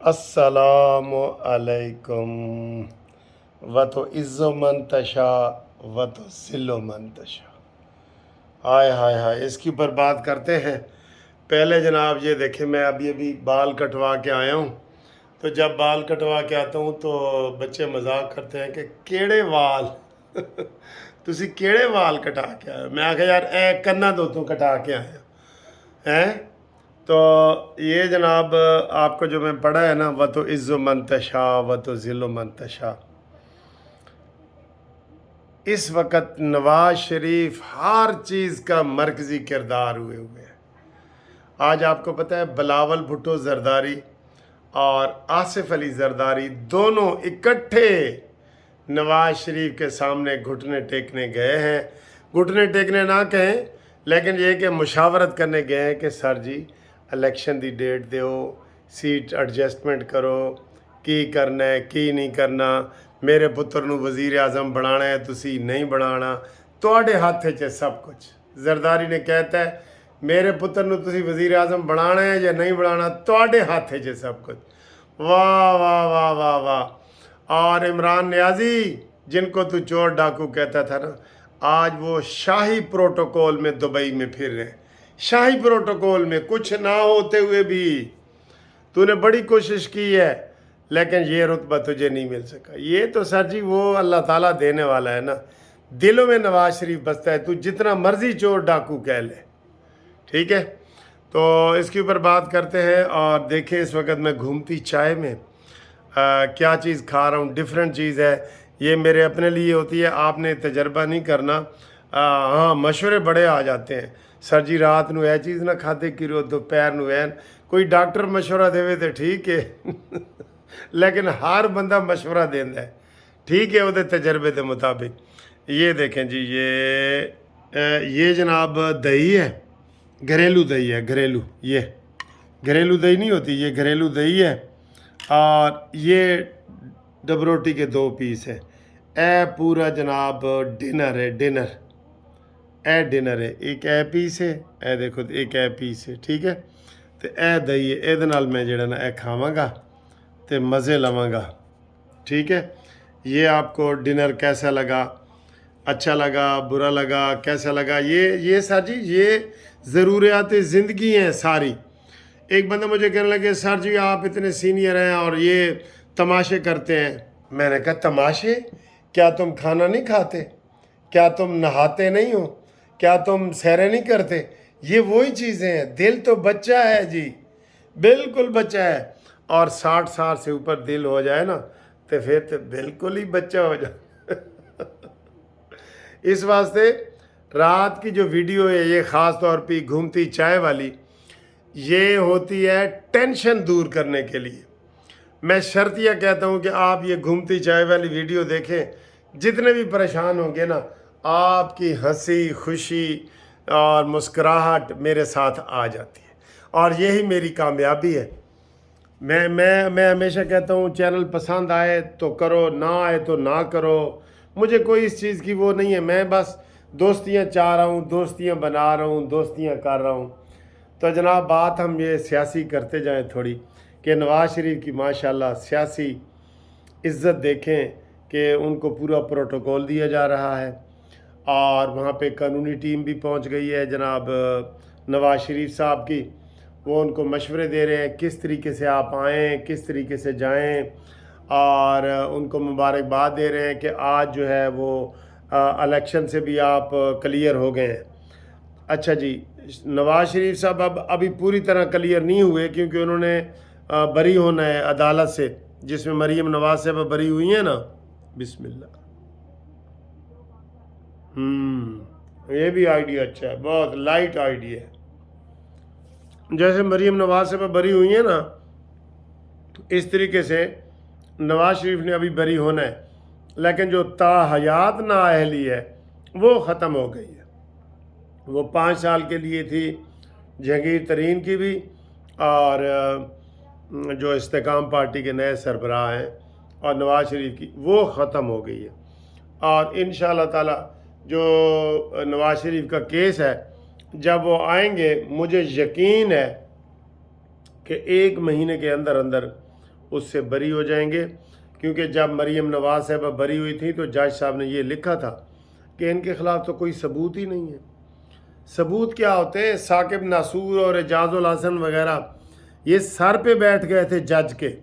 अस्सलामु अलैकुम। व तो इज़्ज़ो मन तशा व तो ज़िल्लो मन तशा। हाय हाय हाय, इसके ऊपर बात करते हैं। पहले जनाब ये देखें, मैं अभी अभी बाल कटवा के आया हूँ। तो जब बाल कटवा के आता हूँ तो बच्चे मजाक करते हैं कि केड़े वाल तुसी केड़े वाल कटा के आए हो। मैं आखा यार ए कन्ना दो तू कटा के आया हैं। तो ये जनाब आपको जो मैं पढ़ा है ना, व तो इज़्ज़ो मंतशा व तो ज़िल्लो मंतशा, इस वक्त नवाज शरीफ हर चीज़ का मरकज़ी किरदार हुए हुए हैं। आज आपको पता है बिलावल भुट्टो जरदारी और आसिफ अली जरदारी दोनों इकट्ठे नवाज शरीफ के सामने घुटने टेकने गए हैं। घुटने टेकने ना कहें, लेकिन ये कि मुशावरत करने गए हैं कि सर जी इलेक्शन दी डेट दो, सीट एडजस्टमेंट करो, की करना है की नहीं करना, मेरे पुत्र नूं वज़ीर आज़म बनाना है तुसी नहीं बनाना, तुहाडे हत्थ च सब कुछ। जरदारी ने कहता है मेरे पुत्र नूं तुसी वज़ीर आज़म बनाना है या नहीं बनाना, तुहाडे हत्थ च सब कुछ। वाह वाह वाह वाह वाह। और इमरान नियाजी जिनको तू चोर डाकू कहता था ना, आज वो शाही प्रोटोकॉल में दुबई में फिर रहे हैं। शाही प्रोटोकॉल में कुछ ना होते हुए भी तूने बड़ी कोशिश की है, लेकिन ये रुतबा तुझे नहीं मिल सका। ये तो सर जी वो अल्लाह ताला देने वाला है ना। दिलों में नवाज शरीफ बसता है, तू जितना मर्जी चोर डाकू कह ले, ठीक है। तो इसके ऊपर बात करते हैं। और देखें इस वक्त मैं घूमती चाय में क्या चीज़ खा रहा हूँ, डिफरेंट चीज़ है। ये मेरे अपने लिए होती है, आपने तजर्बा नहीं करना। हाँ, मशवरे बड़े आ जाते हैं, सर जी रात नू यह चीज़ ना खाते किरो, दोपहर नू ऐन कोई डॉक्टर मशवरा देवे तो ठीक है लेकिन हर बंदा मशवरा देंदा है, ठीक है, वो तजर्बे के मुताबिक। ये देखें जी, ये जनाब दही है, घरेलू दही है, घरेलू, ये घरेलू दही नहीं होती, ये घरेलू दही है। और ये डबरोटी के 2 पीस है। ए पूरा जनाब डिनर है, डिनर ए डिनर है। एक ए पीस है, ए देखो एक ए पीस है, ठीक है। तो ए दही है, ਇਹਦੇ ਨਾਲ मैं ਜਿਹੜਾ ना ए खावांगा तो मज़े लवांगा, ठीक है। ये आपको डिनर कैसा लगा, अच्छा लगा, बुरा लगा, कैसा लगा? ये सर जी ये ज़रूरियात ज़िंदगी हैं सारी। एक बंदा मुझे कहने लगे सर जी आप इतने सीनियर हैं और ये तमाशे करते हैं। मैंने कहा तमाशे? क्या तुम खाना नहीं खाते? क्या तुम नहाते नहीं हो? क्या तुम सैरें नहीं करते? ये वही चीज़ें हैं। दिल तो बच्चा है जी, बिल्कुल बच्चा है। और 60 साल से ऊपर दिल हो जाए ना तो फिर तो बिल्कुल ही बच्चा हो जाए इस वास्ते रात की जो वीडियो है ये ख़ास तौर पे घूमती चाय वाली, ये होती है टेंशन दूर करने के लिए। मैं शर्तिया कहता हूँ कि आप ये घूमती चाय वाली वीडियो देखें, जितने भी परेशान होंगे ना, आपकी हंसी खुशी और मुस्कुराहट मेरे साथ आ जाती है। और यही मेरी कामयाबी है। मैं हमेशा कहता हूँ चैनल पसंद आए तो करो, ना आए तो ना करो, मुझे कोई इस चीज़ की वो नहीं है। मैं बस दोस्तियाँ चाह रहा हूँ, दोस्तियाँ बना रहा हूँ, दोस्तियाँ कर रहा हूँ। तो जनाब बात हम ये सियासी करते जाएं थोड़ी, कि नवाज शरीफ की माशाल्लाह सियासी इज़्ज़त देखें कि उनको पूरा प्रोटोकॉल दिया जा रहा है। और वहाँ पे कानूनी टीम भी पहुँच गई है जनाब नवाज शरीफ साहब की। वो उनको मशवरे दे रहे हैं किस तरीके से आप आएँ, किस तरीके से जाएँ, और उनको मुबारकबाद दे रहे हैं कि आज जो है वो इलेक्शन से भी आप क्लियर हो गए हैं। अच्छा जी, नवाज शरीफ साहब अब अभी पूरी तरह क्लियर नहीं हुए, क्योंकि उन्होंने बरी होना है अदालत से, जिसमें मरीम नवाज साहब बरी हुई हैं ना। बिस्मिल्लाह। ये भी आइडिया अच्छा है, बहुत लाइट आइडिया है। जैसे मरीम नवाज साहब बरी हुई हैं ना, तो इस तरीके से नवाज शरीफ ने अभी बरी होना है, लेकिन जो ताहयात नाअहली है वो ख़त्म हो गई है। वो 5 साल के लिए थी जहांगीर तरीन की भी, और जो इस्तेकाम पार्टी के नए सरबराह हैं, और नवाज शरीफ की, वो ख़त्म हो गई है। और इंशाअल्लाह ताला जो नवाज शरीफ का केस है, जब वो आएंगे मुझे यकीन है कि 1 महीने के अंदर अंदर उससे बरी हो जाएंगे, क्योंकि जब मरीम नवाज साहबा बरी हुई थी तो जज साहब ने ये लिखा था कि इनके ख़िलाफ़ तो कोई सबूत ही नहीं है। सबूत क्या होते हैं? साकिब नासूर और एजाजुल हसन वगैरह ये सर पे बैठ गए थे जज के,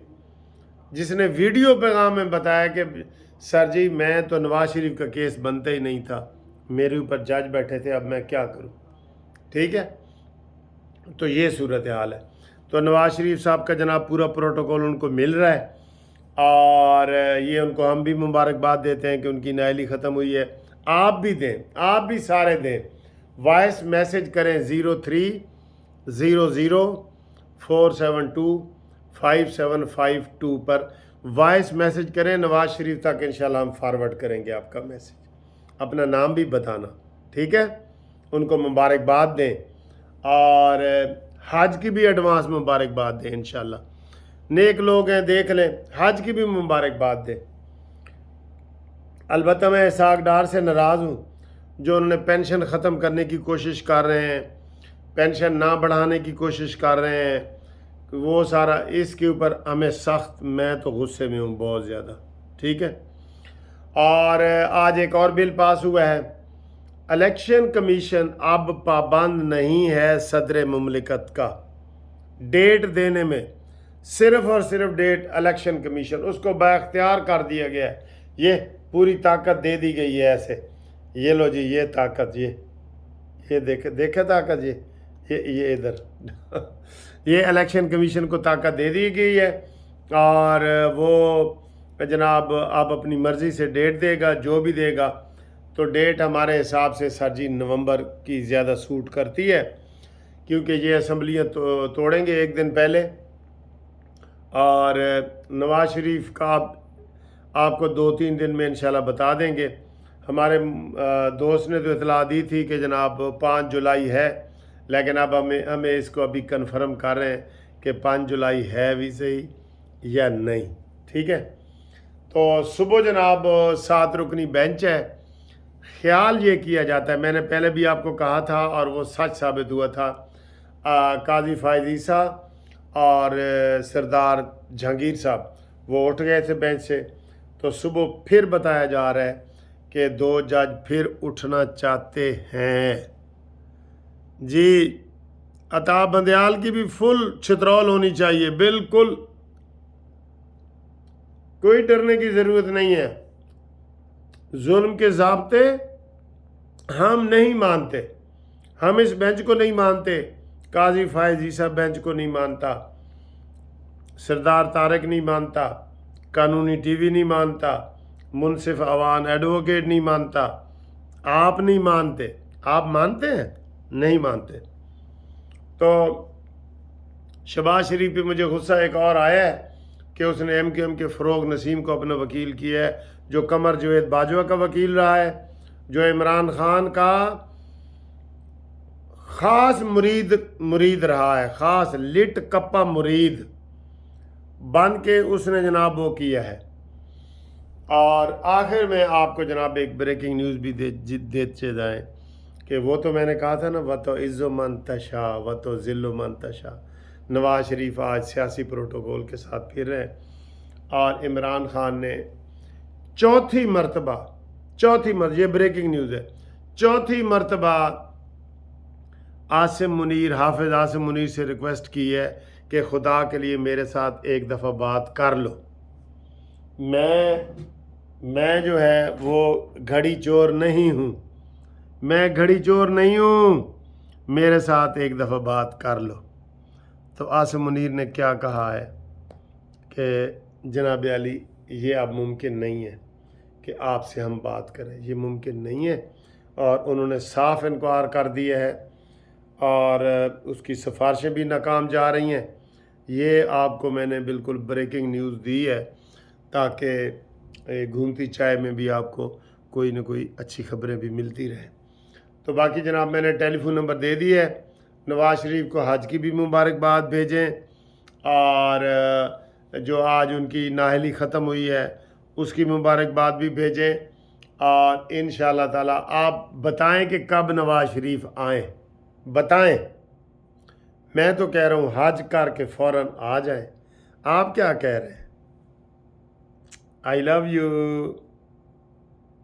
जिसने वीडियो पैगाम में बताया कि सर जी मैं तो नवाज शरीफ का केस बनता ही नहीं था, मेरे ऊपर जज बैठे थे, अब मैं क्या करूं। ठीक है, तो ये सूरत हाल है। तो नवाज शरीफ साहब का जनाब पूरा प्रोटोकॉल उनको मिल रहा है और ये उनको हम भी मुबारकबाद देते हैं कि उनकी नाअहली ख़त्म हुई है। आप भी दें, आप भी सारे दें। वॉइस मैसेज करें 030047255752 पर वॉइस मैसेज करें नवाज शरीफ तक, इंशाल्लाह हम फॉरवर्ड करेंगे आपका मैसेज। अपना नाम भी बताना, ठीक है। उनको मुबारकबाद दें और हज की भी एडवांस मुबारकबाद दें इंशाल्लाह। नेक लोग हैं, देख लें, हज की भी मुबारकबाद दें। अलबत्ता मैं इसहाक डार से नाराज़ हूँ जो उन्होंने पेंशन ख़त्म करने की कोशिश कर रहे हैं, पेंशन ना बढ़ाने की कोशिश कर रहे हैं, वो सारा इसके ऊपर हमें सख्त, मैं तो गुस्से में हूँ बहुत ज़्यादा। ठीक है, और आज एक और बिल पास हुआ है। इलेक्शन कमीशन अब पाबंद नहीं है सदर मुमलिकत का डेट देने में, सिर्फ और सिर्फ डेट इलेक्शन कमीशन, उसको बाख्तियार कर दिया गया है। ये पूरी ताकत दे दी गई है ऐसे, ये लो जी, ये ताकत, ये देखे ताकत, ये इधर ये इलेक्शन कमीशन को ताकत दे दी गई है और वो जनाब आप अपनी मर्ज़ी से डेट देगा, जो भी देगा। तो डेट हमारे हिसाब से सर जी नवंबर की ज़्यादा सूट करती है, क्योंकि ये असम्बलियाँ तोड़ेंगे एक दिन पहले। और नवाज शरीफ का आपको 2-3 दिन में इंशाल्लाह बता देंगे। हमारे दोस्त ने तो इतला दी थी कि जनाब 5 जुलाई है, लेकिन अब हमें इसको अभी कन्फर्म कर रहे हैं कि 5 जुलाई है भी सही या नहीं। ठीक है, तो सुबह जनाब 7 रुकनी बेंच है। ख्याल ये किया जाता है, मैंने पहले भी आपको कहा था और वो सच साबित हुआ था, काजी फायद ईसा और सरदार जहांगीर साहब वो उठ गए थे बेंच से, तो सुबह फिर बताया जा रहा है कि 2 जज फिर उठना चाहते हैं जी। अता बंदयाल की भी फुल छितरौल होनी चाहिए, बिल्कुल कोई डरने की ज़रूरत नहीं है। जुल्म के ज़ाब्ते हम नहीं मानते, हम इस बेंच को नहीं मानते, काजी फायद ईसा बेंच को नहीं मानता, सरदार तारक नहीं मानता, कानूनी टीवी नहीं मानता, मुनसिफ अवान एडवोकेट नहीं मानता, आप नहीं मानते। आप मानते हैं? नहीं मानते। तो शहबाज शरीफ पे मुझे गुस्सा एक और आया है कि उसने MQM के फ़रोग नसीम को अपना वकील किया है, जो कमर जवेद बाजवा का वकील रहा है, जो इमरान खान का ख़ास मुरीद रहा है, ख़ास लिट कप्पा मुरीद बन के उसने जनाब वो किया है। और आखिर में आपको जनाब एक ब्रेकिंग न्यूज़ भी देते जाएँ कि वो तो मैंने कहा था ना, व तो इज़्ज़ो मन तशा व तो ज़िल्लो मन तशा। नवाज शरीफ आज सियासी प्रोटोकॉल के साथ फिर रहे हैं और इमरान खान ने चौथी मरतबा, ये ब्रेकिंग न्यूज़ है, चौथी मरतबा आसिम मुनीर, हाफिज़ आसिम मुनीर से रिक्वेस्ट की है कि खुदा के लिए मेरे साथ एक दफ़ा बात कर लो। मैं जो है वो घड़ी चोर नहीं हूँ, मैं घड़ी चोर नहीं हूँ, मेरे साथ एक दफ़ा बात कर लो। तो आसिम मुनीर ने क्या कहा है कि जनाब अली ये अब मुमकिन नहीं है कि आपसे हम बात करें, ये मुमकिन नहीं है। और उन्होंने साफ इनकार कर दिया है और उसकी सिफारिशें भी नाकाम जा रही हैं। ये आपको मैंने बिल्कुल ब्रेकिंग न्यूज़ दी है ताकि घूमती चाय में भी आपको कोई ना कोई अच्छी खबरें भी मिलती रहें। तो बाकी जनाब मैंने टेलीफोन नंबर दे दिया है। नवाज शरीफ को हज की भी मुबारकबाद भेजें और जो आज उनकी नाअहली ख़त्म हुई है उसकी मुबारकबाद भी भेजें। और इंशाअल्लाह ताला आप बताएं कि कब नवाज शरीफ आएँ, बताएं। मैं तो कह रहा हूँ हज करके फ़ौरन आ जाएं। آپ کیا کہہ رہے ہیں؟ آئی لو یو.